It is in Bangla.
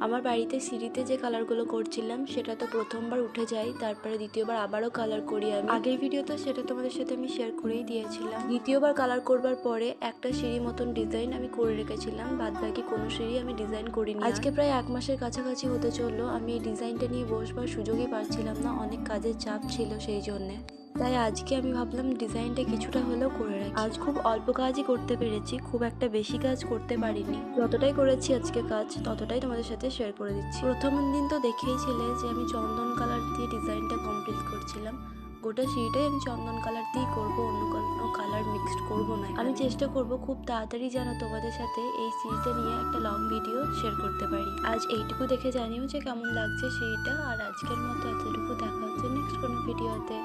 আমার বাড়িতে সিঁড়িতে যে কালারগুলো করছিলাম সেটা তো প্রথমবার উঠে যায়, তারপরে দ্বিতীয়বার আবারও কালার করি আমি। আগের ভিডিওতে সেটা তোমাদের সাথে আমি শেয়ার করেই দিয়েছিলাম। দ্বিতীয়বার কালার করবার পরে একটা সিঁড়ি মতন ডিজাইন আমি করে রেখেছিলাম, বাদ বাকি কোনো সিঁড়ি আমি ডিজাইন করিনি। আজকে প্রায় 1 মাসের কাছাকাছি হতে চললো আমি এই ডিজাইনটা নিয়ে বসবার সুযোগই পাচ্ছিলাম না, অনেক কাজের চাপ ছিল সেই জন্যে। তাই আজকে আমি ভাবলাম ডিজাইনটা কিছুটা হলেও করে রাখি। আজ খুব অল্প কাজই করতে পেরেছি, খুব একটা বেশি কাজ করতে পারিনি। যতটাই করেছি আজকে কাজ ততটাই তোমাদের সাথে শেয়ার করে দিচ্ছি। প্রথম দিন তো দেখেইছিলে যে আমি চন্দন কালার দিয়ে ডিজাইনটা কমপ্লিট করছিলাম। গোটা সিঁড়িটাই আমি চন্দন কালার দিয়েই করবো, অন্য কোনো কালার মিক্সড করবো না। আমি চেষ্টা করব খুব তাড়াতাড়ি যেন তোমাদের সাথে এই সিঁড়িটা নিয়ে একটা লং ভিডিও শেয়ার করতে পারি। আজ এইটুকু দেখে জানিও যে কেমন লাগছে সিঁড়িটা। আর আজকের মতো এতটুকু, দেখা হচ্ছে নেক্সট কোনো ভিডিওতে।